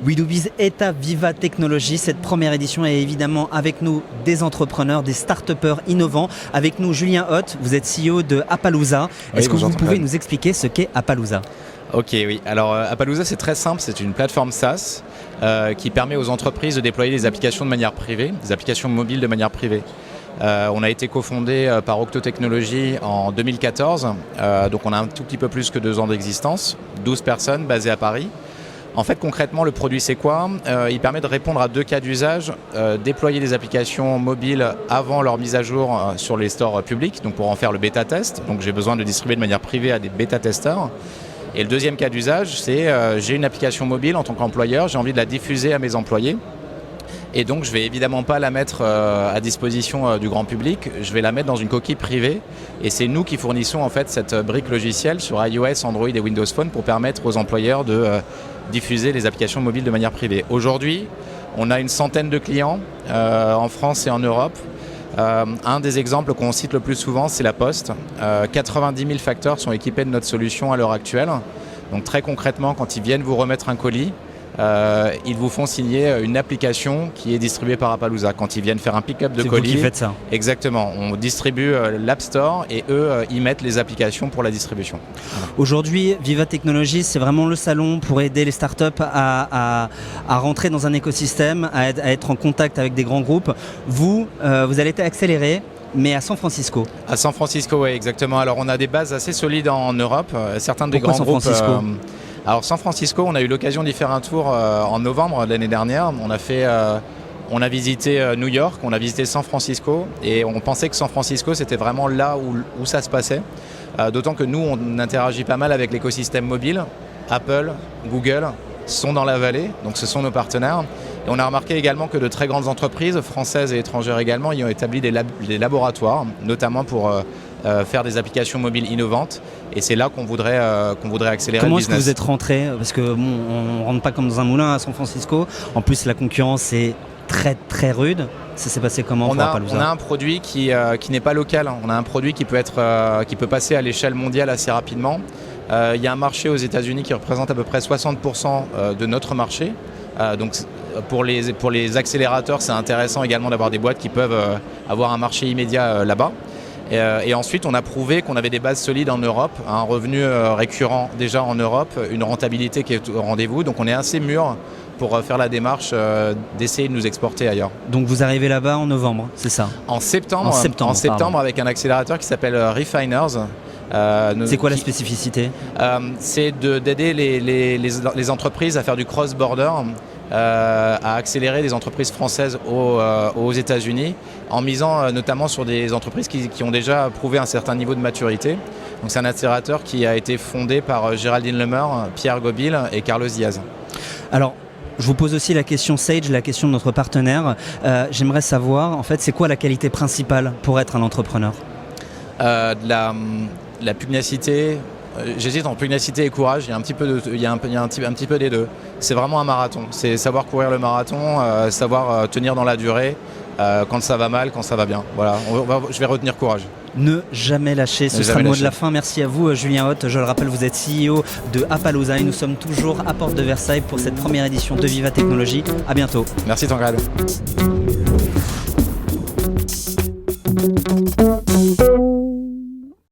WeDoBiz est à Viva Technologies. Cette première édition est évidemment avec nous des entrepreneurs, des start-upers innovants. Avec nous Julien Hoth, vous êtes CEO de Appaloosa. Est-ce que vous pouvez nous expliquer ce qu'est Appaloosa ? Ok, oui. Alors Appaloosa, c'est très simple. C'est une plateforme SaaS qui permet aux entreprises de déployer des applications de manière privée, des applications mobiles de manière privée. On a été cofondé par Octo Technologies en 2014. Donc on a un tout petit peu plus que 2 ans d'existence. 12 personnes basées à Paris. En fait, concrètement, le produit, c'est quoi ? Il permet de répondre à 2 cas d'usage. Déployer des applications mobiles avant leur mise à jour sur les stores publics, donc pour en faire le bêta-test. Donc j'ai besoin de distribuer de manière privée à des bêta-testeurs. Et le deuxième cas d'usage, c'est j'ai une application mobile en tant qu'employeur, j'ai envie de la diffuser à mes employés. Et donc, je ne vais évidemment pas la mettre à disposition du grand public, je vais la mettre dans une coquille privée. Et c'est nous qui fournissons en fait cette brique logicielle sur iOS, Android et Windows Phone pour permettre aux employeurs de diffuser les applications mobiles de manière privée. Aujourd'hui, on a une centaine de clients en France et en Europe. Un des exemples qu'on cite le plus souvent, c'est la Poste. 90 000 facteurs sont équipés de notre solution à l'heure actuelle. Donc très concrètement, quand ils viennent vous remettre un colis, ils vous font signer une application qui est distribuée par Appaloosa. Quand ils viennent faire un pick-up de colis, c'est vous qui faites ça. Exactement. On distribue l'App Store et eux, ils mettent les applications pour la distribution. Voilà. Aujourd'hui, Viva Technologies, c'est vraiment le salon pour aider les startups à rentrer dans un écosystème, à être en contact avec des grands groupes. Vous allez être accéléré. Mais à San Francisco. À San Francisco, oui, exactement. Alors, on a des bases assez solides en Europe. Certains des Pourquoi grands groupes. San Francisco Alors, San Francisco, on a eu l'occasion d'y faire un tour en novembre de l'année dernière. On a visité New York, on a visité San Francisco et on pensait que San Francisco, c'était vraiment là où ça se passait. D'autant que nous, on interagit pas mal avec l'écosystème mobile. Apple, Google sont dans la vallée, donc ce sont nos partenaires. Et on a remarqué également que de très grandes entreprises, françaises et étrangères également, y ont établi des laboratoires, notamment pour faire des applications mobiles innovantes. Et c'est là qu'on voudrait accélérer le business. Comment est-ce que vous êtes rentré ? Parce qu'on ne rentre pas comme dans un moulin à San Francisco. En plus, la concurrence est très très rude. Ça s'est passé comment pour Appaloosa ? On a un produit qui n'est pas local. On a un produit qui peut passer à l'échelle mondiale assez rapidement. Il y a un marché aux États-Unis qui représente à peu près 60% de notre marché. Donc pour les accélérateurs, c'est intéressant également d'avoir des boîtes qui peuvent avoir un marché immédiat là-bas. Et ensuite, on a prouvé qu'on avait des bases solides en Europe, un revenu récurrent déjà en Europe, une rentabilité qui est au rendez-vous. Donc on est assez mûr pour faire la démarche d'essayer de nous exporter ailleurs. Donc vous arrivez là-bas en novembre, c'est ça ? En septembre avec un accélérateur qui s'appelle Refiners. C'est quoi la spécificité ? C'est d'aider les entreprises à faire du cross-border, à accélérer des entreprises françaises aux États-Unis, en misant notamment sur des entreprises qui ont déjà prouvé un certain niveau de maturité. Donc c'est un accélérateur qui a été fondé par Géraldine Lemeur, Pierre Gobil et Carlos Diaz. Alors, je vous pose aussi la question Sage, la question de notre partenaire. J'aimerais savoir, en fait, c'est quoi la qualité principale pour être un entrepreneur ? La pugnacité, j'hésite entre pugnacité et courage, il y a un petit peu des deux. C'est vraiment un marathon, c'est savoir courir le marathon, savoir tenir dans la durée, quand ça va mal, quand ça va bien. Voilà, je vais retenir courage. Ne jamais lâcher, ce sera le mot de la fin. Merci à vous Julien Hoth, je le rappelle, vous êtes CEO de Appaloosa et nous sommes toujours à Porte de Versailles pour cette première édition de Viva Technologies. À bientôt. Merci Tangrad.